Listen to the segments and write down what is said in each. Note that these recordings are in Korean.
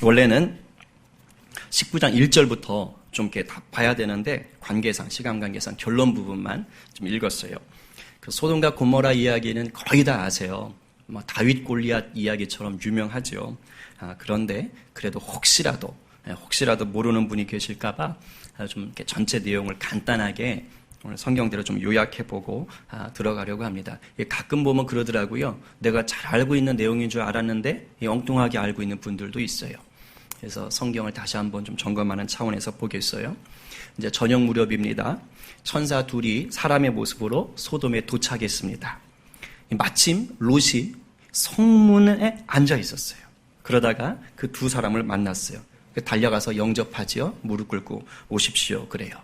원래는 19장 1절부터 좀 이렇게 다 봐야 되는데 관계상, 시간 관계상 결론 부분만 좀 읽었어요. 그 소돔과 고모라 이야기는 거의 다 아세요. 뭐 다윗 골리앗 이야기처럼 유명하죠. 그런데 그래도 혹시라도 모르는 분이 계실까봐 좀 이렇게 전체 내용을 간단하게 오늘 성경대로 좀 요약해보고 들어가려고 합니다. 가끔 보면 그러더라고요. 내가 잘 알고 있는 내용인 줄 알았는데 엉뚱하게 알고 있는 분들도 있어요. 그래서 성경을 다시 한번 좀 점검하는 차원에서 보겠어요. 이제 저녁 무렵입니다. 천사 둘이 사람의 모습으로 소돔에 도착했습니다. 마침 롯이 성문에 앉아 있었어요. 그러다가 그 두 사람을 만났어요. 달려가서 영접하지요. 무릎 꿇고 오십시오. 그래요.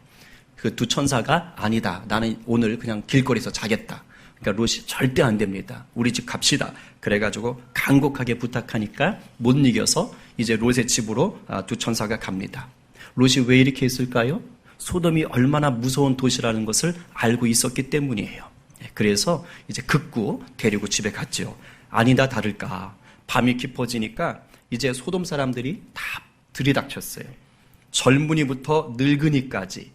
그 두 천사가 아니다. 나는 오늘 그냥 길거리에서 자겠다. 그러니까 롯이 절대 안 됩니다. 우리 집 갑시다. 그래가지고 간곡하게 부탁하니까 못 이겨서 이제 롯의 집으로 두 천사가 갑니다. 롯이 왜 이렇게 했을까요? 소돔이 얼마나 무서운 도시라는 것을 알고 있었기 때문이에요. 그래서 이제 극구 데리고 집에 갔죠. 아니다 다를까. 밤이 깊어지니까 이제 소돔 사람들이 다 들이닥쳤어요. 젊은이부터 늙은이까지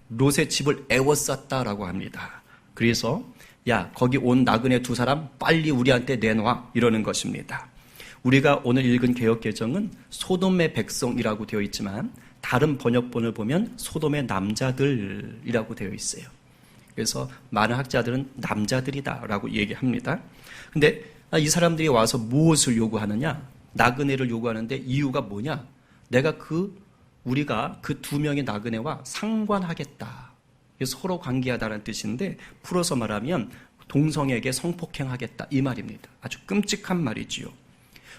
롯의 집을 애워쌌다라고 합니다. 그래서 야, 거기 온 나그네 두 사람 빨리 우리한테 내놔 이러는 것입니다. 우리가 오늘 읽은 개역개정은 소돔의 백성이라고 되어 있지만 다른 번역본을 보면 소돔의 남자들이라고 되어 있어요. 그래서 많은 학자들은 남자들이다라고 얘기합니다. 근데 이 사람들이 와서 무엇을 요구하느냐? 나그네를 요구하는데 이유가 뭐냐? 우리가 그 두 명의 나그네와 상관하겠다. 서로 관계하다는 뜻인데 풀어서 말하면 동성에게 성폭행하겠다 이 말입니다. 아주 끔찍한 말이지요.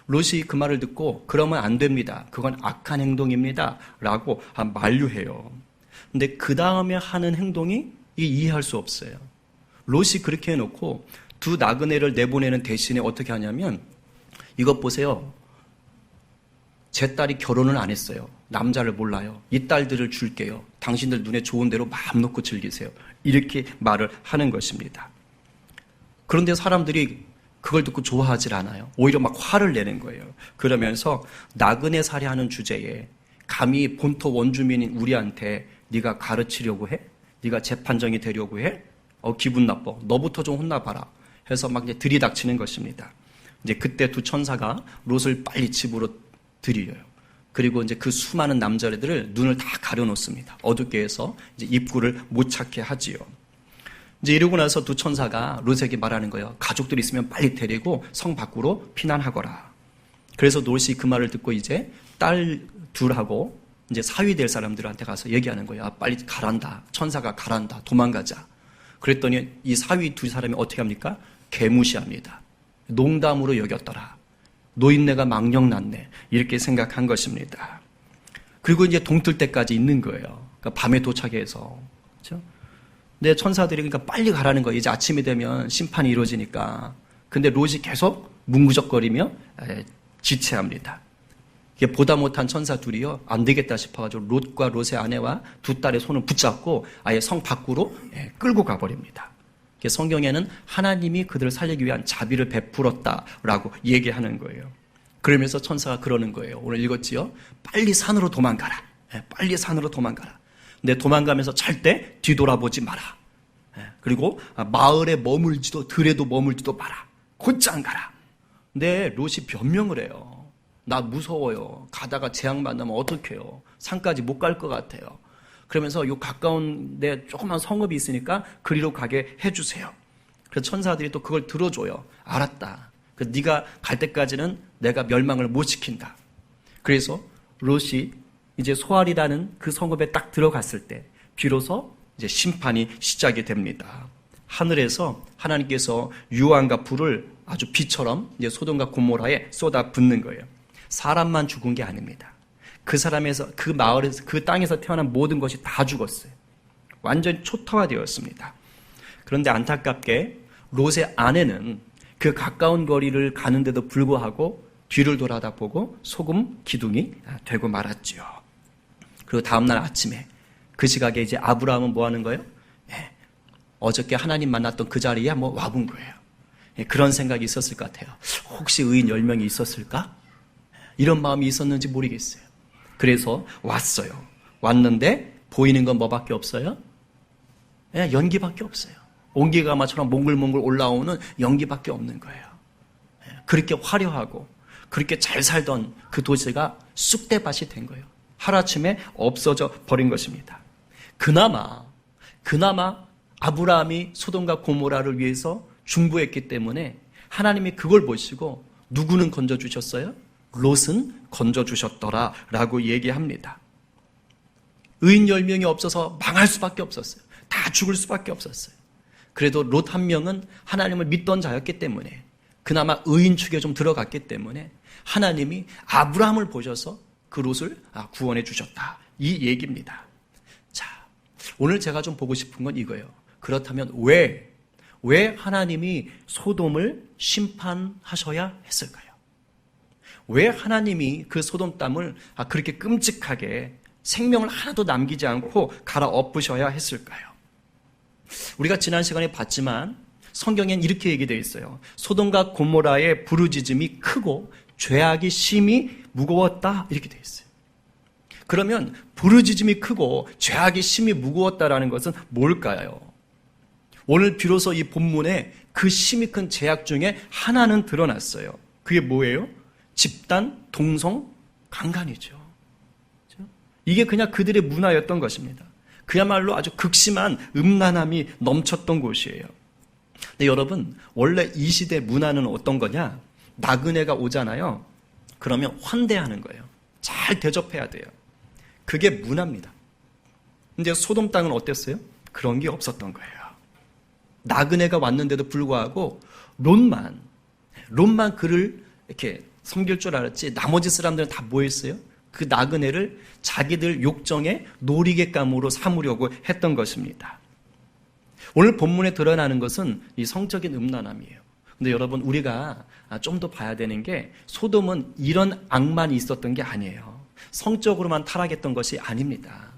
롯이 그 말을 듣고 그러면 안 됩니다. 그건 악한 행동입니다. 라고 만류해요. 근데 그 다음에 하는 행동이 이해할 수 없어요. 롯이 그렇게 해놓고 두 나그네를 내보내는 대신에 어떻게 하냐면 이것 보세요. 제 딸이 결혼을 안 했어요. 남자를 몰라요. 이 딸들을 줄게요. 당신들 눈에 좋은 대로 마음 놓고 즐기세요. 이렇게 말을 하는 것입니다. 그런데 사람들이 그걸 듣고 좋아하질 않아요. 오히려 막 화를 내는 거예요. 그러면서 나그네 살해하는 주제에 감히 본토 원주민인 우리한테 네가 가르치려고 해? 네가 재판정이 되려고 해? 기분 나빠. 너부터 좀 혼나봐라. 해서 막 이제 들이닥치는 것입니다. 이제 그때 두 천사가 롯을 빨리 집으로 들여요. 그리고 이제 그 수많은 남자애들을 눈을 다 가려놓습니다. 어둡게 해서 이제 입구를 못 찾게 하지요. 이제 이러고 나서 두 천사가 롯에게 말하는 거예요. 가족들 있으면 빨리 데리고 성 밖으로 피난하거라. 그래서 롯이 그 말을 듣고 이제 딸 둘하고 이제 사위 될 사람들한테 가서 얘기하는 거예요. 빨리 가란다. 천사가 가란다. 도망가자. 그랬더니 이 사위 두 사람이 어떻게 합니까? 개무시합니다. 농담으로 여겼더라. 노인네가 망령 났네. 이렇게 생각한 것입니다. 그리고 이제 동틀 때까지 있는 거예요. 그러니까 밤에 도착해서. 그렇죠? 근데 천사들이 그러니까 빨리 가라는 거예요. 이제 아침이 되면 심판이 이루어지니까. 근데 롯이 계속 뭉구적거리며 지체합니다. 이게 보다 못한 천사 둘이요. 안 되겠다 싶어가지고 롯과 롯의 아내와 두 딸의 손을 붙잡고 아예 성 밖으로 끌고 가버립니다. 성경에는 하나님이 그들을 살리기 위한 자비를 베풀었다라고 얘기하는 거예요. 그러면서 천사가 그러는 거예요. 오늘 읽었지요? 빨리 산으로 도망가라. 빨리 산으로 도망가라. 근데 도망가면서 절대 뒤돌아보지 마라. 그리고 마을에 머물지도 들에도 머물지도 마라. 곧장 가라. 근데 롯이 변명을 해요. 나 무서워요. 가다가 재앙 만나면 어떡해요. 산까지 못 갈 것 같아요. 그러면서 요 가까운 데 조그만 성읍이 있으니까 그리로 가게 해주세요. 그래서 천사들이 또 그걸 들어줘요. 알았다. 네가 갈 때까지는 내가 멸망을 못 시킨다. 그래서 롯이 이제 소알이라는 그 성읍에 딱 들어갔을 때 비로소 이제 심판이 시작이 됩니다. 하늘에서 하나님께서 유황과 불을 아주 비처럼 이제 소돔과 고모라에 쏟아 붓는 거예요. 사람만 죽은 게 아닙니다. 그 사람에서, 그 마을에서, 그 땅에서 태어난 모든 것이 다 죽었어요. 완전히 초토화되었습니다. 그런데 안타깝게 롯의 아내는 그 가까운 거리를 가는데도 불구하고 뒤를 돌아다보고 소금 기둥이 되고 말았지요. 그리고 다음날 아침에 그 시각에 이제 아브라함은 뭐 하는 거예요? 어저께 하나님 만났던 그 자리에 한번 와본 거예요. 그런 생각이 있었을 것 같아요. 혹시 의인 10명이 있었을까? 이런 마음이 있었는지 모르겠어요. 그래서 왔어요. 왔는데 보이는 건 뭐밖에 없어요? 연기밖에 없어요. 온기가마처럼 몽글몽글 올라오는 연기밖에 없는 거예요. 그렇게 화려하고 그렇게 잘 살던 그 도시가 쑥대밭이 된 거예요. 하루아침에 없어져 버린 것입니다. 그나마 아브라함이 소돔과 고모라를 위해서 중보했기 때문에 하나님이 그걸 보시고 누구는 건져주셨어요? 롯은 건져주셨더라라고 얘기합니다. 의인 10명이 없어서 망할 수밖에 없었어요. 다 죽을 수밖에 없었어요. 그래도 롯 한 명은 하나님을 믿던 자였기 때문에 그나마 의인 축에 좀 들어갔기 때문에 하나님이 아브라함을 보셔서 그 롯을 구원해 주셨다. 이 얘기입니다. 자, 오늘 제가 좀 보고 싶은 건 이거예요. 그렇다면 왜 하나님이 소돔을 심판하셔야 했을까요? 왜 하나님이 그 소돔 땅을 그렇게 끔찍하게 생명을 하나도 남기지 않고 갈아엎으셔야 했을까요? 우리가 지난 시간에 봤지만 성경엔 이렇게 얘기되어 있어요. 소돔과 고모라의 부르짖음이 크고 죄악이 심히 무거웠다 이렇게 되어 있어요. 그러면 부르짖음이 크고 죄악이 심히 무거웠다라는 것은 뭘까요? 오늘 비로소 이 본문에 그 심히 큰 죄악 중에 하나는 드러났어요. 그게 뭐예요? 집단, 동성, 강간이죠. 이게 그냥 그들의 문화였던 것입니다. 그야말로 아주 극심한 음란함이 넘쳤던 곳이에요. 근데 여러분, 원래 이 시대 문화는 어떤 거냐? 나그네가 오잖아요. 그러면 환대하는 거예요. 잘 대접해야 돼요. 그게 문화입니다. 근데 소돔 땅은 어땠어요? 그런 게 없었던 거예요. 나그네가 왔는데도 불구하고 롯만 그를 이렇게 섬길 줄 알았지 나머지 사람들은 다 뭐 했어요? 그 나그네를 자기들 욕정의 놀이개감으로 삼으려고 했던 것입니다. 오늘 본문에 드러나는 것은 이 성적인 음란함이에요. 근데 여러분, 우리가 좀 더 봐야 되는 게 소돔은 이런 악만이 있었던 게 아니에요. 성적으로만 타락했던 것이 아닙니다.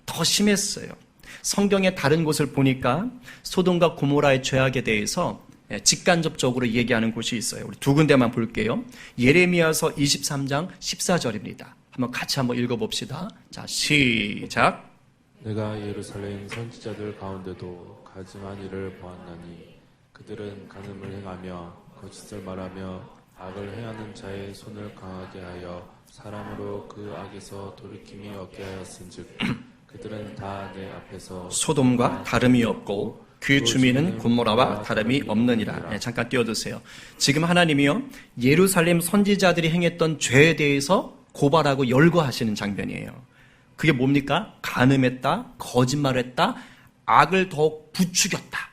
더 심했어요. 성경의 다른 곳을 보니까 소돔과 고모라의 죄악에 대해서 직간접적으로 얘기하는 곳이 있어요. 우리 두 군데만 볼게요. 예레미야서 23장 14절입니다. 한번 같이 한번 읽어봅시다. 자, 시작. 내가 예루살렘 선지자들 가운데도 가증한 일을 보았나니 그들은 간음을 행하며 거짓을 말하며 악을 행하는 자의 손을 강하게 하여 사람으로 그 악에서 돌이킴이 없게 하였은즉 그들은 다 내 앞에서 소돔과 다름이 없고 그 주민은 고모라와 다름이 없느니라. 네, 잠깐 띄워두세요. 지금 하나님이요, 예루살렘 선지자들이 행했던 죄에 대해서 고발하고 열거하시는 장면이에요. 그게 뭡니까? 간음했다, 거짓말했다, 악을 더욱 부추겼다.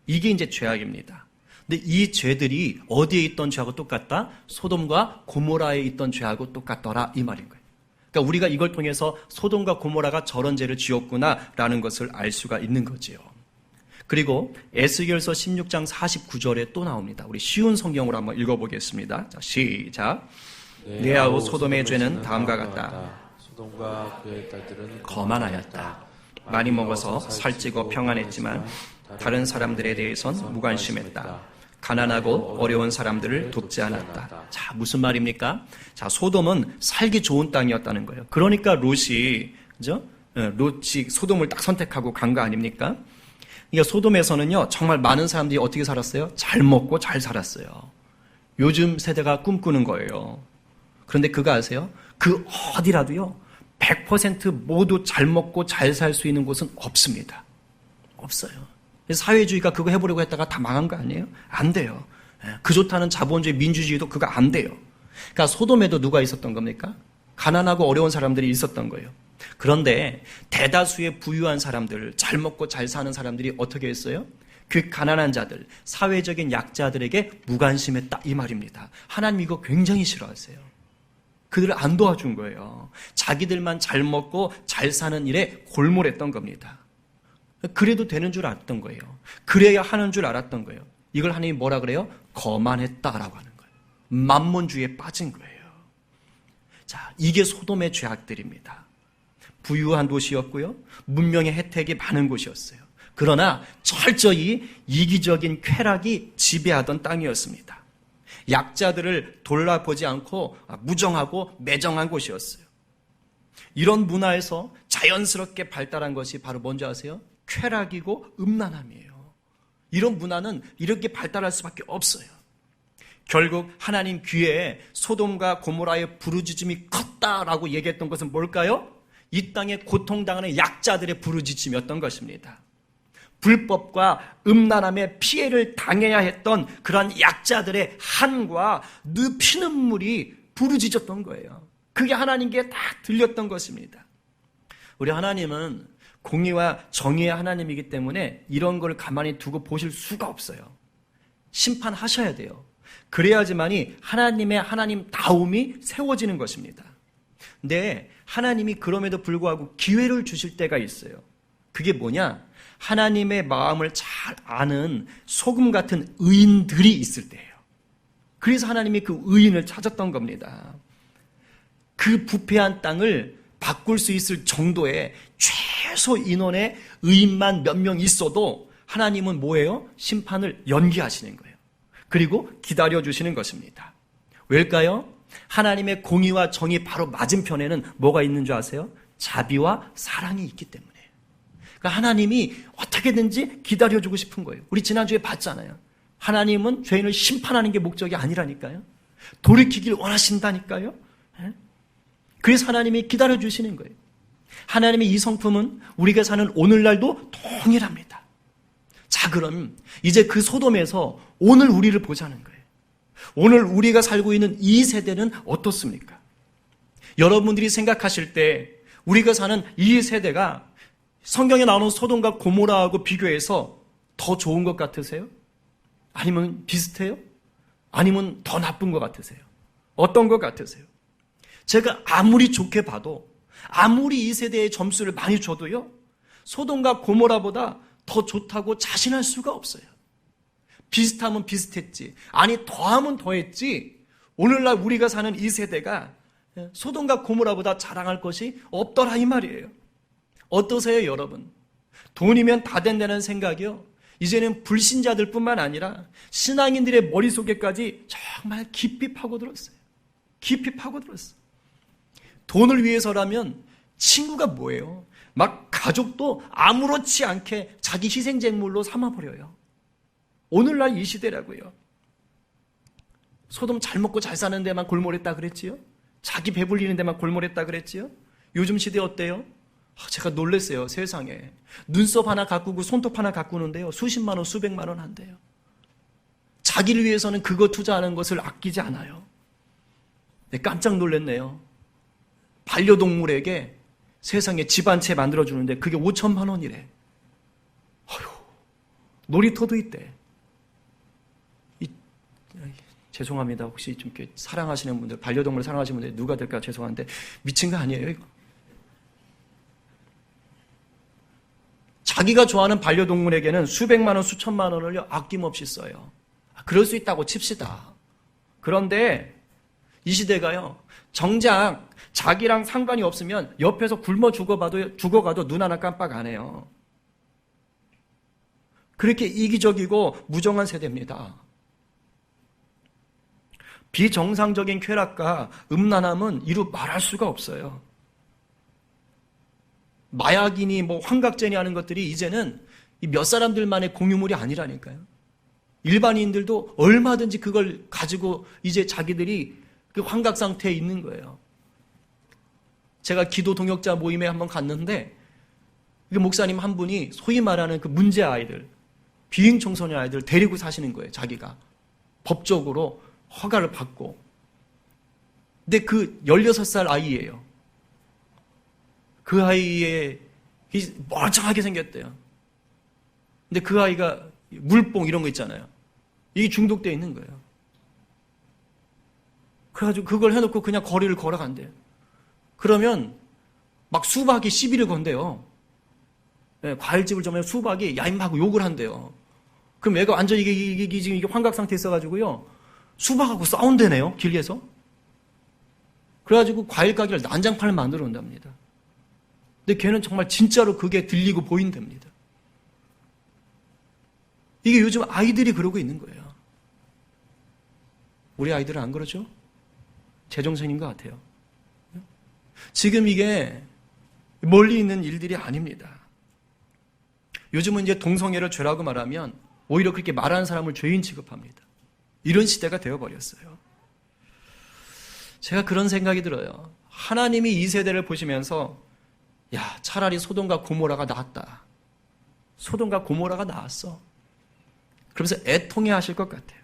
이게 이제 죄악입니다. 근데 이 죄들이 어디에 있던 죄하고 똑같다? 소돔과 고모라에 있던 죄하고 똑같더라, 이 말인 거예요. 그러니까 우리가 이걸 통해서 소돔과 고모라가 저런 죄를 지었구나라는 것을 알 수가 있는 거지요. 그리고 에스겔서 16장 49절에 또 나옵니다. 우리 쉬운 성경으로 한번 읽어보겠습니다. 자, 시작. 내 아우 소돔의 죄는 다음과 같다. 소돔과 그의 딸들은 거만하였다. 많이 먹어서 살찌고 평안했지만 다른 사람들에 대해선 무관심했다. 가난하고 어려운 사람들을 돕지 않았다. 자, 무슨 말입니까? 자, 소돔은 살기 좋은 땅이었다는 거예요. 그러니까 롯이 소돔을 딱 선택하고 간 거 아닙니까? 그러니까 소돔에서는요, 정말 많은 사람들이 어떻게 살았어요? 잘 먹고 잘 살았어요. 요즘 세대가 꿈꾸는 거예요. 그런데 그거 아세요? 그 어디라도요, 100% 모두 잘 먹고 잘 살 수 있는 곳은 없습니다. 없어요. 사회주의가 그거 해보려고 했다가 다 망한 거 아니에요? 안 돼요. 그 좋다는 자본주의, 민주주의도 그거 안 돼요. 그러니까 소돔에도 누가 있었던 겁니까? 가난하고 어려운 사람들이 있었던 거예요. 그런데 대다수의 부유한 사람들, 잘 먹고 잘 사는 사람들이 어떻게 했어요? 그 가난한 자들, 사회적인 약자들에게 무관심했다, 이 말입니다. 하나님 이거 굉장히 싫어하세요. 그들을 안 도와준 거예요. 자기들만 잘 먹고 잘 사는 일에 골몰했던 겁니다. 그래도 되는 줄 알았던 거예요. 그래야 하는 줄 알았던 거예요. 이걸 하나님이 뭐라 그래요? 거만했다라고 하는 거예요. 만몬주의에 빠진 거예요. 자, 이게 소돔의 죄악들입니다. 부유한 도시였고요. 문명의 혜택이 많은 곳이었어요. 그러나 철저히 이기적인 쾌락이 지배하던 땅이었습니다. 약자들을 돌아보지 않고 무정하고 매정한 곳이었어요. 이런 문화에서 자연스럽게 발달한 것이 바로 뭔지 아세요? 쾌락이고 음란함이에요. 이런 문화는 이렇게 발달할 수밖에 없어요. 결국 하나님 귀에 소돔과 고모라의 부르짖음이 컸다라고 얘기했던 것은 뭘까요? 이 땅에 고통당하는 약자들의 부르짖음이었던 것입니다. 불법과 음란함의 피해를 당해야 했던 그런 약자들의 한과 피눈물이 부르짖었던 거예요. 그게 하나님께 딱 들렸던 것입니다. 우리 하나님은 공의와 정의의 하나님이기 때문에 이런 걸 가만히 두고 보실 수가 없어요. 심판하셔야 돼요. 그래야지만이 하나님의 하나님다움이 세워지는 것입니다. 근데 하나님이 그럼에도 불구하고 기회를 주실 때가 있어요. 그게 뭐냐? 하나님의 마음을 잘 아는 소금 같은 의인들이 있을 때예요. 그래서 하나님이 그 의인을 찾았던 겁니다. 그 부패한 땅을 바꿀 수 있을 정도의 최소 인원의 의인만 몇 명 있어도 하나님은 뭐예요? 심판을 연기하시는 거예요. 그리고 기다려주시는 것입니다. 왜일까요? 하나님의 공의와 정의 바로 맞은편에는 뭐가 있는 줄 아세요? 자비와 사랑이 있기 때문에. 그러니까 하나님이 어떻게든지 기다려주고 싶은 거예요. 우리 지난주에 봤잖아요. 하나님은 죄인을 심판하는 게 목적이 아니라니까요. 돌이키길 원하신다니까요. 그래서 하나님이 기다려주시는 거예요. 하나님의 이 성품은 우리가 사는 오늘날도 동일합니다. 자, 그럼 이제 그 소돔에서 오늘 우리를 보자는 거예요. 오늘 우리가 살고 있는 이 세대는 어떻습니까? 여러분들이 생각하실 때 우리가 사는 이 세대가 성경에 나오는 소돔과 고모라하고 비교해서 더 좋은 것 같으세요? 아니면 비슷해요? 아니면 더 나쁜 것 같으세요? 어떤 것 같으세요? 제가 아무리 좋게 봐도, 아무리 이 세대의 점수를 많이 줘도요, 소돔과 고모라보다 더 좋다고 자신할 수가 없어요. 비슷하면 비슷했지, 아니 더하면 더했지, 오늘날 우리가 사는 이 세대가 소돔과 고모라보다 자랑할 것이 없더라 이 말이에요. 어떠세요 여러분? 돈이면 다 된다는 생각이요, 이제는 불신자들 뿐만 아니라 신앙인들의 머릿속에까지 정말 깊이 파고들었어요. 깊이 파고들었어요. 돈을 위해서라면 친구가 뭐예요? 막 가족도 아무렇지 않게 자기 희생제물로 삼아버려요. 오늘날 이 시대라고요. 소돔 잘 먹고 잘 사는 데만 골몰했다 그랬지요? 자기 배불리는 데만 골몰했다 그랬지요? 요즘 시대 어때요? 제가 놀랐어요. 세상에 눈썹 하나 가꾸고 손톱 하나 가꾸는데요, 수십만 원, 수백만 원 한대요. 자기를 위해서는 그거 투자하는 것을 아끼지 않아요. 네, 깜짝 놀랐네요. 반려동물에게 세상에 집 한 채 만들어주는데 그게 5천만 원이래. 어휴, 놀이터도 있대. 죄송합니다. 혹시 좀 이렇게 사랑하시는 분들, 반려동물 사랑하시는 분들 누가 될까 죄송한데 미친 거 아니에요 이거? 자기가 좋아하는 반려동물에게는 수백만 원, 수천만 원을 아낌없이 써요. 그럴 수 있다고 칩시다. 그런데 이 시대가요, 정작 자기랑 상관이 없으면 옆에서 굶어 죽어가도 눈 하나 깜빡 안 해요. 그렇게 이기적이고 무정한 세대입니다. 비정상적인 쾌락과 음란함은 이루 말할 수가 없어요. 마약이니 뭐 환각제니 하는 것들이 이제는 몇 사람들만의 공유물이 아니라니까요. 일반인들도 얼마든지 그걸 가지고 이제 자기들이 그 환각 상태에 있는 거예요. 제가 기도 동역자 모임에 한번 갔는데 그 목사님 한 분이 소위 말하는 그 문제 아이들, 비행 청소년 아이들 데리고 사시는 거예요. 자기가 법적으로 허가를 받고. 근데 그 16살 아이예요. 그 아이의 멀쩡하게 생겼대요. 근데 그 아이가 물뽕 이런 거 있잖아요. 이게 중독되어 있는 거예요. 그래가지고 그걸 해놓고 그냥 거리를 걸어간대요. 그러면 막 수박이 시비를 건대요. 네, 과일집을 점에 수박이 야임하고 욕을 한대요. 그럼 얘가 완전 이게 지금 이게 환각 상태에 있어가지고요, 수박하고 싸운대네요, 길에서. 그래가지고 과일 가게를 난장판을 만들어 온답니다. 근데 걔는 정말 진짜로 그게 들리고 보인답니다. 이게 요즘 아이들이 그러고 있는 거예요. 우리 아이들은 안 그러죠? 제정신인 것 같아요. 지금 이게 멀리 있는 일들이 아닙니다. 요즘은 이제 동성애를 죄라고 말하면 오히려 그렇게 말하는 사람을 죄인 취급합니다. 이런 시대가 되어버렸어요. 제가 그런 생각이 들어요. 하나님이 이 세대를 보시면서 야, 차라리 소돔과 고모라가 나았다. 소돔과 고모라가 나았어. 그러면서 애통해 하실 것 같아요.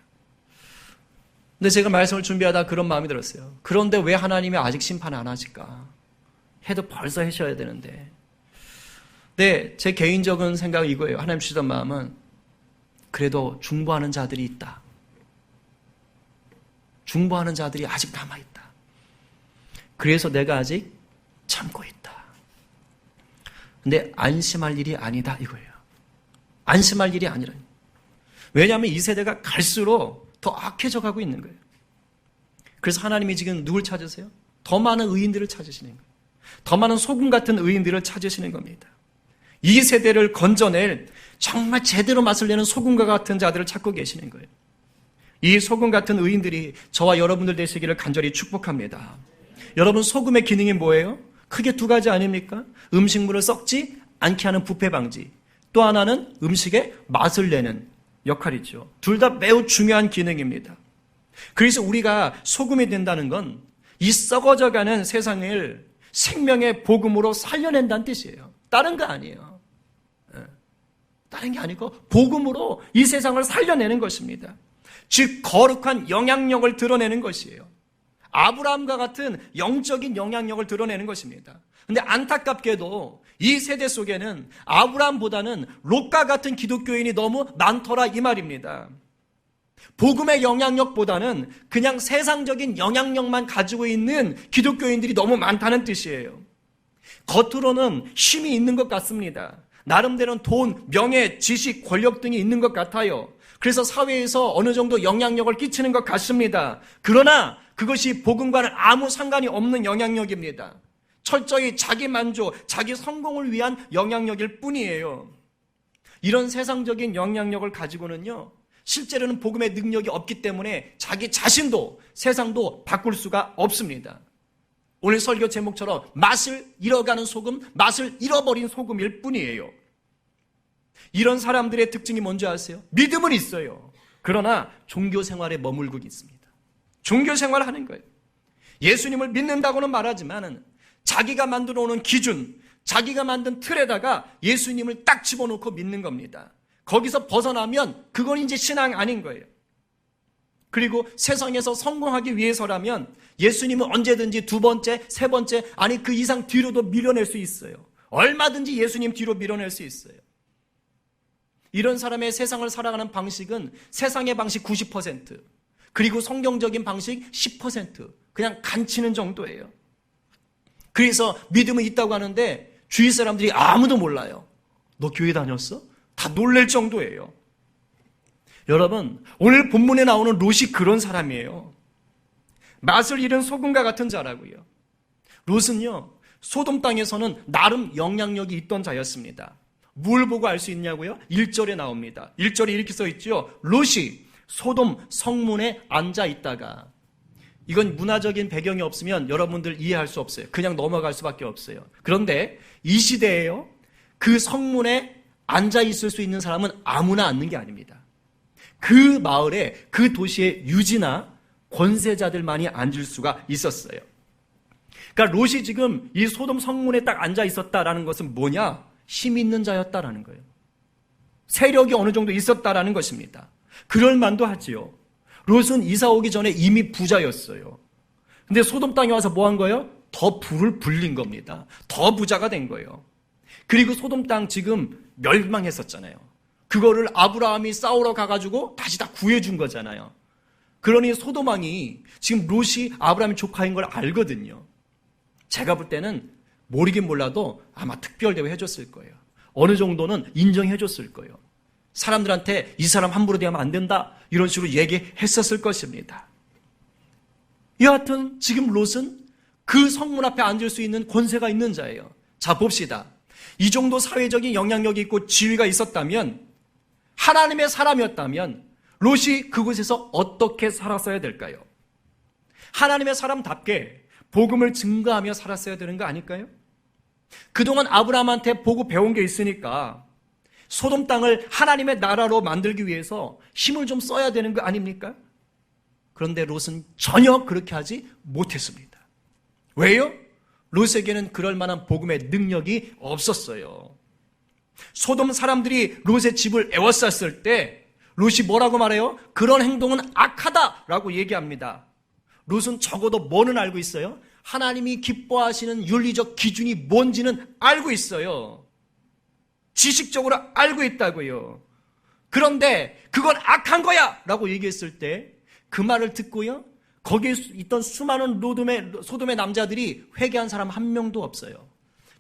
근데 제가 말씀을 준비하다 그런 마음이 들었어요. 그런데 왜 하나님이 아직 심판 안 하실까? 해도 벌써 하셔야 되는데. 네, 제 개인적인 생각은 이거예요. 하나님 주시던 마음은 그래도 중보하는 자들이 있다. 중보하는 자들이 아직 남아있다. 그래서 내가 아직 참고 있다. 근데 안심할 일이 아니다 이거예요. 안심할 일이 아니라. 왜냐하면 이 세대가 갈수록 더 악해져 가고 있는 거예요. 그래서 하나님이 지금 누굴 찾으세요? 더 많은 의인들을 찾으시는 거예요. 더 많은 소금 같은 의인들을 찾으시는 겁니다. 이 세대를 건져낼 정말 제대로 맛을 내는 소금과 같은 자들을 찾고 계시는 거예요. 이 소금 같은 의인들이 저와 여러분들 되시기를 간절히 축복합니다. 여러분, 소금의 기능이 뭐예요? 크게 두 가지 아닙니까? 음식물을 썩지 않게 하는 부패 방지. 또 하나는 음식의 맛을 내는 역할이죠. 둘 다 매우 중요한 기능입니다. 그래서 우리가 소금이 된다는 건 이 썩어져가는 세상을 생명의 복음으로 살려낸다는 뜻이에요. 다른 거 아니에요. 다른 게 아니고 복음으로 이 세상을 살려내는 것입니다. 즉 거룩한 영향력을 드러내는 것이에요. 아브라함과 같은 영적인 영향력을 드러내는 것입니다. 그런데 안타깝게도 이 세대 속에는 아브라함보다는 롯과 같은 기독교인이 너무 많더라 이 말입니다. 복음의 영향력보다는 그냥 세상적인 영향력만 가지고 있는 기독교인들이 너무 많다는 뜻이에요. 겉으로는 힘이 있는 것 같습니다. 나름대로는 돈, 명예, 지식, 권력 등이 있는 것 같아요. 그래서 사회에서 어느 정도 영향력을 끼치는 것 같습니다. 그러나 그것이 복음과는 아무 상관이 없는 영향력입니다. 철저히 자기 만족, 자기 성공을 위한 영향력일 뿐이에요. 이런 세상적인 영향력을 가지고는요, 실제로는 복음의 능력이 없기 때문에 자기 자신도 세상도 바꿀 수가 없습니다. 오늘 설교 제목처럼 맛을 잃어가는 소금, 맛을 잃어버린 소금일 뿐이에요. 이런 사람들의 특징이 뭔지 아세요? 믿음은 있어요. 그러나 종교 생활에 머물고 있습니다. 종교 생활을 하는 거예요. 예수님을 믿는다고는 말하지만 자기가 만들어 놓은 기준, 자기가 만든 틀에다가 예수님을 딱 집어넣고 믿는 겁니다. 거기서 벗어나면 그건 이제 신앙 아닌 거예요. 그리고 세상에서 성공하기 위해서라면 예수님은 언제든지 두 번째, 세 번째, 아니 그 이상 뒤로도 밀어낼 수 있어요. 얼마든지 예수님 뒤로 밀어낼 수 있어요. 이런 사람의 세상을 살아가는 방식은 세상의 방식 90%, 그리고 성경적인 방식 10%, 그냥 간치는 정도예요. 그래서 믿음은 있다고 하는데 주위 사람들이 아무도 몰라요. 너 교회 다녔어? 다 놀랄 정도예요. 여러분, 오늘 본문에 나오는 롯이 그런 사람이에요. 맛을 잃은 소금과 같은 자라고요. 롯은요, 소돔 땅에서는 나름 영향력이 있던 자였습니다. 뭘 보고 알 수 있냐고요? 1절에 나옵니다. 1절에 이렇게 써 있죠. 롯이 소돔 성문에 앉아 있다가, 이건 문화적인 배경이 없으면 여러분들 이해할 수 없어요. 그냥 넘어갈 수밖에 없어요. 그런데 이 시대에요, 그 성문에 앉아 있을 수 있는 사람은 아무나 앉는 게 아닙니다. 그 마을에, 그 도시의 유지나 권세자들만이 앉을 수가 있었어요. 그러니까 롯이 지금 이 소돔 성문에 딱 앉아 있었다라는 것은 뭐냐? 힘 있는 자였다라는 거예요. 세력이 어느 정도 있었다라는 것입니다. 그럴 만도 하지요. 롯은 이사 오기 전에 이미 부자였어요. 근데 소돔 땅에 와서 뭐 한 거예요? 더 불을 불린 겁니다. 더 부자가 된 거예요. 그리고 소돔 땅 지금 멸망했었잖아요. 그거를 아브라함이 싸우러 가가지고 다시 다 구해준 거잖아요. 그러니 소돔 왕이 지금 롯이 아브라함의 조카인 걸 알거든요. 제가 볼 때는 모르긴 몰라도 아마 특별 대우 해줬을 거예요. 어느 정도는 인정해줬을 거예요. 사람들한테 이 사람 함부로 대하면 안 된다, 이런 식으로 얘기했었을 것입니다. 여하튼 지금 롯은 그 성문 앞에 앉을 수 있는 권세가 있는 자예요. 자, 봅시다. 이 정도 사회적인 영향력이 있고 지위가 있었다면, 하나님의 사람이었다면 롯이 그곳에서 어떻게 살았어야 될까요? 하나님의 사람답게 복음을 증거하며 살았어야 되는 거 아닐까요? 그동안 아브라함한테 보고 배운 게 있으니까 소돔 땅을 하나님의 나라로 만들기 위해서 힘을 좀 써야 되는 거 아닙니까? 그런데 롯은 전혀 그렇게 하지 못했습니다. 왜요? 롯에게는 그럴 만한 복음의 능력이 없었어요. 소돔 사람들이 롯의 집을 에워쌌을 때 롯이 뭐라고 말해요? 그런 행동은 악하다라고 얘기합니다. 롯은 적어도 뭐는 알고 있어요? 하나님이 기뻐하시는 윤리적 기준이 뭔지는 알고 있어요. 지식적으로 알고 있다고요. 그런데 그건 악한 거야 라고 얘기했을 때 그 말을 듣고요, 거기에 있던 수많은 소돔의 남자들이 회개한 사람 한 명도 없어요.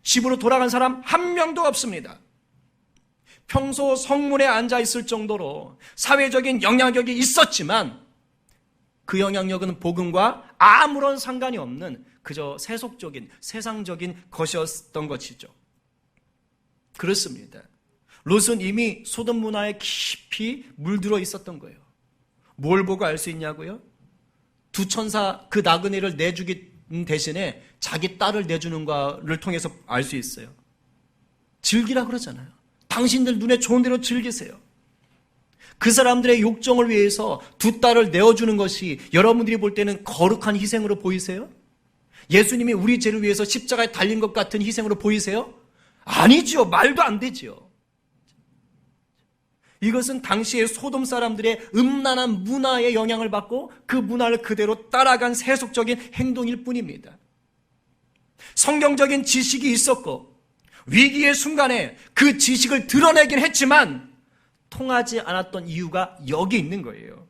집으로 돌아간 사람 한 명도 없습니다. 평소 성문에 앉아 있을 정도로 사회적인 영향력이 있었지만 그 영향력은 복음과 아무런 상관이 없는 그저 세속적인, 세상적인 것이었던 것이죠. 그렇습니다. 롯은 이미 소돔 문화에 깊이 물들어 있었던 거예요. 뭘 보고 알 수 있냐고요? 두 천사 그 나그네를 내주기 대신에 자기 딸을 내주는 거를 통해서 알 수 있어요. 즐기라 그러잖아요. 당신들 눈에 좋은 대로 즐기세요. 그 사람들의 욕정을 위해서 두 딸을 내어주는 것이 여러분들이 볼 때는 거룩한 희생으로 보이세요? 예수님이 우리 죄를 위해서 십자가에 달린 것 같은 희생으로 보이세요? 아니지요. 말도 안 되지요. 이것은 당시의 소돔 사람들의 음란한 문화의 영향을 받고 그 문화를 그대로 따라간 세속적인 행동일 뿐입니다. 성경적인 지식이 있었고 위기의 순간에 그 지식을 드러내긴 했지만 통하지 않았던 이유가 여기 있는 거예요.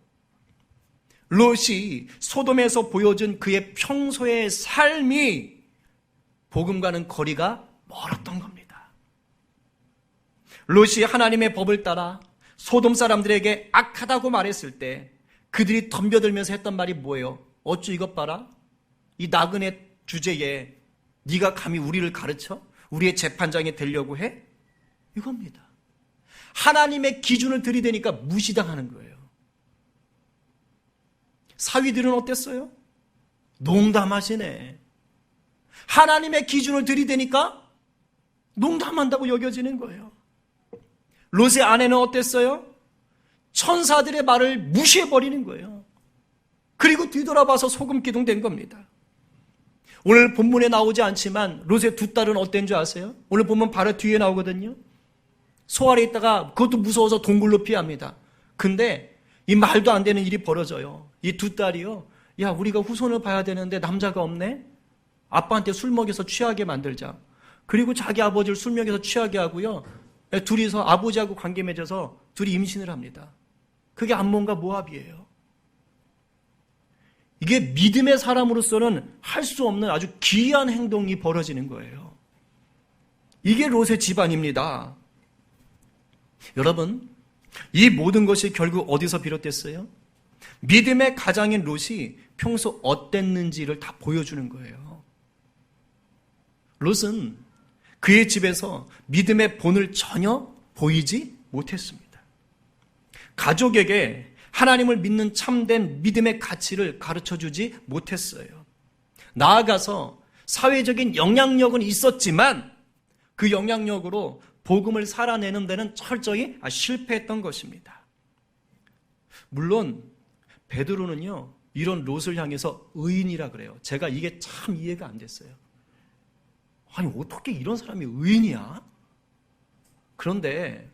롯이 소돔에서 보여준 그의 평소의 삶이 복음과는 거리가 멀었던 겁니다. 롯이 하나님의 법을 따라 소돔 사람들에게 악하다고 말했을 때 그들이 덤벼들면서 했던 말이 뭐예요? 어쭈 이것 봐라. 이 나그네 주제에 네가 감히 우리를 가르쳐? 우리의 재판장이 되려고 해? 이겁니다. 하나님의 기준을 들이대니까 무시당하는 거예요. 사위들은 어땠어요? 농담하시네. 하나님의 기준을 들이대니까 농담한다고 여겨지는 거예요. 롯의 아내는 어땠어요? 천사들의 말을 무시해버리는 거예요. 그리고 뒤돌아봐서 소금기둥 된 겁니다. 오늘 본문에 나오지 않지만 롯의 두 딸은 어땠는 줄 아세요? 오늘 보면 바로 뒤에 나오거든요. 소 아래 있다가 그것도 무서워서 동굴로 피합니다. 근데 이 말도 안 되는 일이 벌어져요. 이 두 딸이요. 야, 우리가 후손을 봐야 되는데 남자가 없네? 아빠한테 술 먹여서 취하게 만들자. 그리고 자기 아버지를 술 먹여서 취하게 하고요. 둘이서 아버지하고 관계 맺어서 둘이 임신을 합니다. 그게 암몬과 모압이에요. 이게 믿음의 사람으로서는 할 수 없는 아주 기이한 행동이 벌어지는 거예요. 이게 롯의 집안입니다. 여러분, 이 모든 것이 결국 어디서 비롯됐어요? 믿음의 가장인 롯이 평소 어땠는지를 다 보여주는 거예요. 롯은 그의 집에서 믿음의 본을 전혀 보이지 못했습니다. 가족에게 하나님을 믿는 참된 믿음의 가치를 가르쳐주지 못했어요. 나아가서 사회적인 영향력은 있었지만 그 영향력으로 복음을 살아내는 데는 철저히 실패했던 것입니다. 물론 베드로는요, 이런 롯을 향해서 의인이라 그래요. 제가 이게 참 이해가 안 됐어요. 아니, 어떻게 이런 사람이 의인이야? 그런데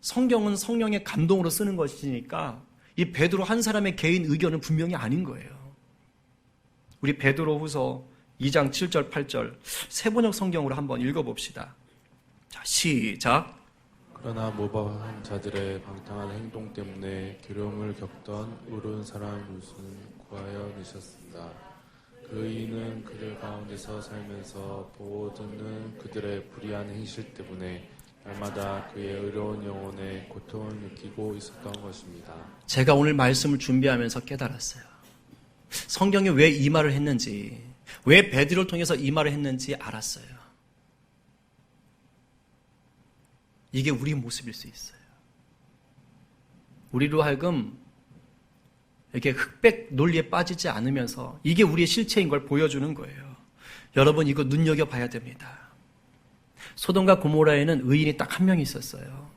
성경은 성령의 감동으로 쓰는 것이니까 이 베드로 한 사람의 개인 의견은 분명히 아닌 거예요. 우리 베드로후서 2장 7절 8절 세번역 성경으로 한번 읽어봅시다. 자, 시작. 그러나 모범한 자들의 방탕한 행동 때문에 두려움을 겪던 울은 사람 롯은 구하여 내셨습니다. 그 이는 그들 가운데서 살면서 보호 듣는 그들의 불의한 행실 때문에 날마다 그의 의로운 영혼에 고통을 느끼고 있었던 것입니다. 제가 오늘 말씀을 준비하면서 깨달았어요. 성경이 왜 이 말을 했는지, 왜 베드로를 통해서 이 말을 했는지 알았어요. 이게 우리 모습일 수 있어요. 우리로 하여금 이렇게 흑백 논리에 빠지지 않으면서 이게 우리의 실체인 걸 보여주는 거예요. 여러분 이거 눈여겨봐야 됩니다. 소돔과 고모라에는 의인이 딱 한 명 있었어요.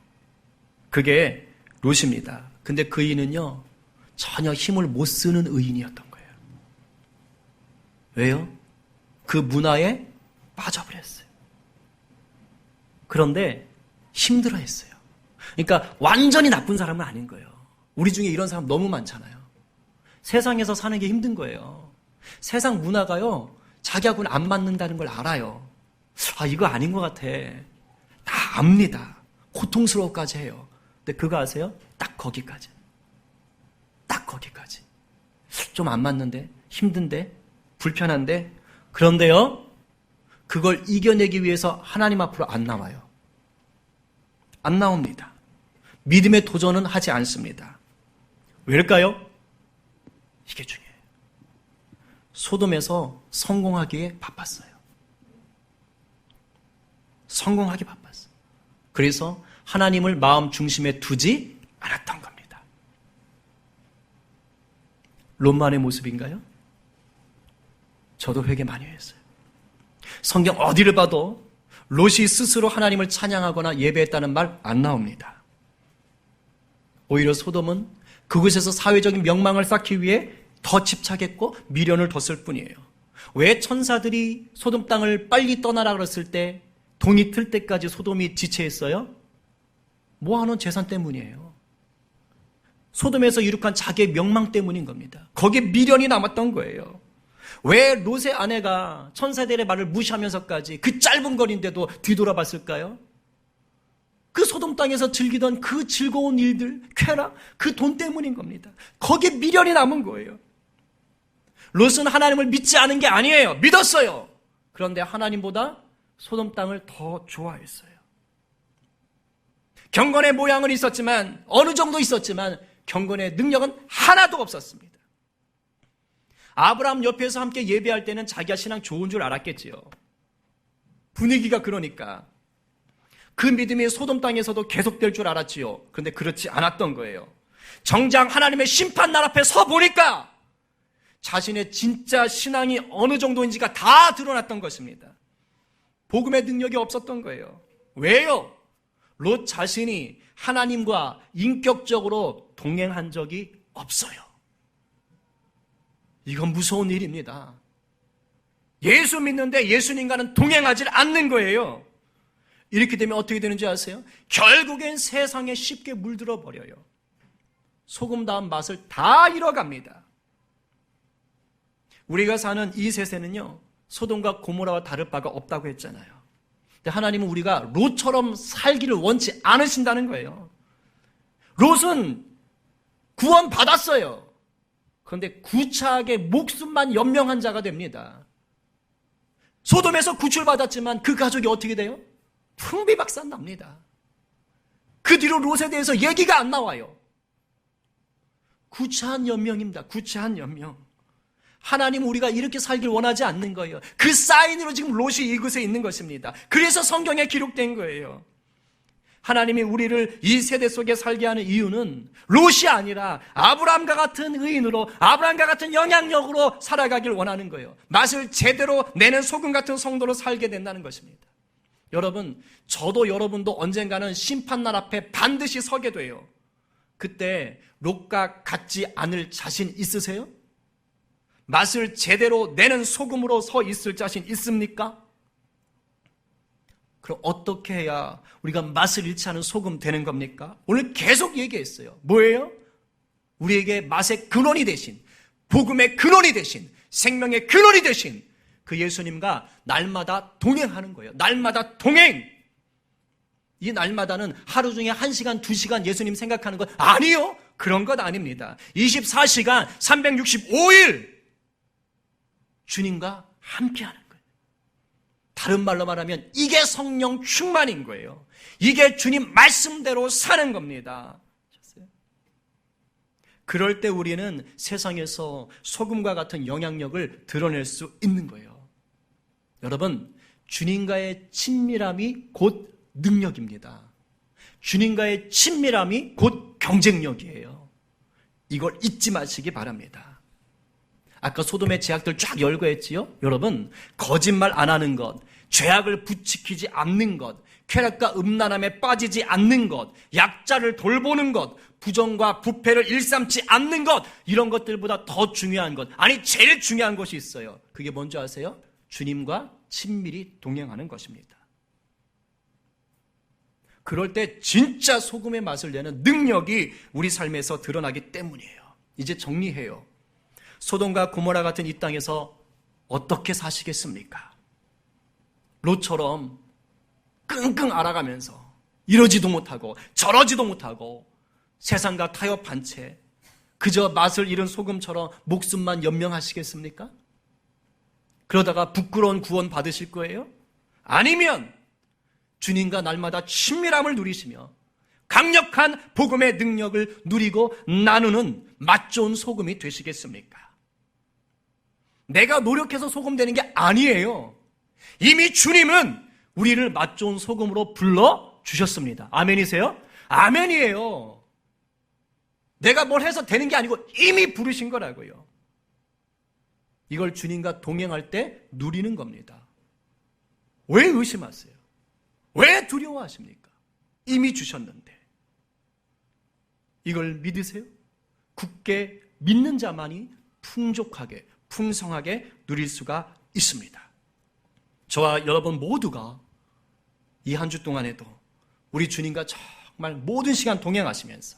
그게 롯입니다. 근데 그 의인은요 전혀 힘을 못 쓰는 의인이었던 거예요. 왜요? 그 문화에 빠져버렸어요. 그런데 힘들어했어요. 그러니까 완전히 나쁜 사람은 아닌 거예요. 우리 중에 이런 사람 너무 많잖아요. 세상에서 사는 게 힘든 거예요. 세상 문화가요 자기하고는 안 맞는다는 걸 알아요. 아 이거 아닌 것 같아. 다 압니다. 고통스러워까지 해요. 근데 그거 아세요? 딱 거기까지. 딱 거기까지. 좀 안 맞는데, 힘든데, 불편한데, 그런데요 그걸 이겨내기 위해서 하나님 앞으로 안 나와요. 안 나옵니다. 믿음의 도전은 하지 않습니다. 왜일까요? 이게 중요해요. 소돔에서 성공하기에 바빴어요. 성공하기 바빴어요. 그래서 하나님을 마음 중심에 두지 않았던 겁니다. 롯만의 모습인가요? 저도 회개 많이 했어요. 성경 어디를 봐도 롯이 스스로 하나님을 찬양하거나 예배했다는 말 안 나옵니다. 오히려 소돔은 그곳에서 사회적인 명망을 쌓기 위해 더 집착했고 미련을 뒀을 뿐이에요. 왜 천사들이 소돔 땅을 빨리 떠나라 그랬을 때 동이 틀 때까지 소돔이 지체했어요? 모아놓은 재산 때문이에요. 소돔에서 이룩한 자기의 명망 때문인 겁니다. 거기에 미련이 남았던 거예요. 왜 롯의 아내가 천사들의 말을 무시하면서까지 그 짧은 거리인데도 뒤돌아봤을까요? 그 소돔 땅에서 즐기던 그 즐거운 일들, 쾌락, 그 돈 때문인 겁니다. 거기에 미련이 남은 거예요. 롯은 하나님을 믿지 않은 게 아니에요. 믿었어요. 그런데 하나님보다 소돔 땅을 더 좋아했어요. 경건의 모양은 있었지만, 어느 정도 있었지만 경건의 능력은 하나도 없었습니다. 아브라함 옆에서 함께 예배할 때는 자기가 신앙 좋은 줄 알았겠지요. 분위기가 그러니까. 그 믿음이 소돔 땅에서도 계속될 줄 알았지요. 그런데 그렇지 않았던 거예요. 정작 하나님의 심판날 앞에 서 보니까 자신의 진짜 신앙이 어느 정도인지가 다 드러났던 것입니다. 복음의 능력이 없었던 거예요. 왜요? 롯 자신이 하나님과 인격적으로 동행한 적이 없어요. 이건 무서운 일입니다. 예수 믿는데 예수님과는 동행하지 않는 거예요. 이렇게 되면 어떻게 되는지 아세요? 결국엔 세상에 쉽게 물들어 버려요. 소금 다음 맛을 다 잃어갑니다. 우리가 사는 이 세세는요, 소돔과 고모라와 다를 바가 없다고 했잖아요. 근데 하나님은 우리가 롯처럼 살기를 원치 않으신다는 거예요. 롯은 구원 받았어요. 그런데 구차하게 목숨만 연명한 자가 됩니다. 소돔에서 구출받았지만 그 가족이 어떻게 돼요? 풍비박산 납니다. 그 뒤로 롯에 대해서 얘기가 안 나와요. 구차한 연명입니다. 구차한 연명. 하나님은 우리가 이렇게 살길 원하지 않는 거예요. 그 사인으로 지금 롯이 이곳에 있는 것입니다. 그래서 성경에 기록된 거예요. 하나님이 우리를 이 세대 속에 살게 하는 이유는 롯이 아니라 아브라함과 같은 의인으로, 아브라함과 같은 영향력으로 살아가길 원하는 거예요. 맛을 제대로 내는 소금 같은 성도로 살게 된다는 것입니다. 여러분, 저도 여러분도 언젠가는 심판날 앞에 반드시 서게 돼요. 그때 롯과 같지 않을 자신 있으세요? 맛을 제대로 내는 소금으로 서 있을 자신 있습니까? 그럼 어떻게 해야 우리가 맛을 잃지 않은 소금 되는 겁니까? 오늘 계속 얘기했어요. 뭐예요? 우리에게 맛의 근원이 되신, 복음의 근원이 되신, 생명의 근원이 되신 그 예수님과 날마다 동행하는 거예요. 날마다 동행. 이 날마다는 하루 중에 1시간, 2시간 예수님 생각하는 것 아니요. 그런 것 아닙니다. 24시간, 365일 주님과 함께하는 거예요. 다른 말로 말하면 이게 성령 충만인 거예요. 이게 주님 말씀대로 사는 겁니다. 그럴 때 우리는 세상에서 소금과 같은 영향력을 드러낼 수 있는 거예요. 여러분, 주님과의 친밀함이 곧 능력입니다. 주님과의 친밀함이 곧 경쟁력이에요. 이걸 잊지 마시기 바랍니다. 아까 소돔의 제약들 쫙 열거했지요? 여러분, 거짓말 안 하는 것, 죄악을 부추기지 않는 것, 쾌락과 음란함에 빠지지 않는 것, 약자를 돌보는 것, 부정과 부패를 일삼지 않는 것, 이런 것들보다 더 중요한 것, 아니 제일 중요한 것이 있어요. 그게 뭔지 아세요? 주님과 친밀히 동행하는 것입니다. 그럴 때 진짜 소금의 맛을 내는 능력이 우리 삶에서 드러나기 때문이에요. 이제 정리해요. 소돔과 고모라 같은 이 땅에서 어떻게 사시겠습니까? 롯처럼 끙끙 앓아가면서 이러지도 못하고 저러지도 못하고 세상과 타협한 채 그저 맛을 잃은 소금처럼 목숨만 연명하시겠습니까? 그러다가 부끄러운 구원 받으실 거예요? 아니면 주님과 날마다 친밀함을 누리시며 강력한 복음의 능력을 누리고 나누는 맛 좋은 소금이 되시겠습니까? 내가 노력해서 소금 되는 게 아니에요. 이미 주님은 우리를 맛 좋은 소금으로 불러주셨습니다. 아멘이세요? 아멘이에요. 내가 뭘 해서 되는 게 아니고 이미 부르신 거라고요. 이걸 주님과 동행할 때 누리는 겁니다. 왜 의심하세요? 왜 두려워하십니까? 이미 주셨는데. 이걸 믿으세요? 굳게 믿는 자만이 풍족하게, 풍성하게 누릴 수가 있습니다. 저와 여러분 모두가 이 한 주 동안에도 우리 주님과 정말 모든 시간 동행하시면서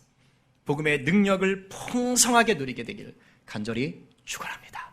복음의 능력을 풍성하게 누리게 되기를 간절히 축원합니다.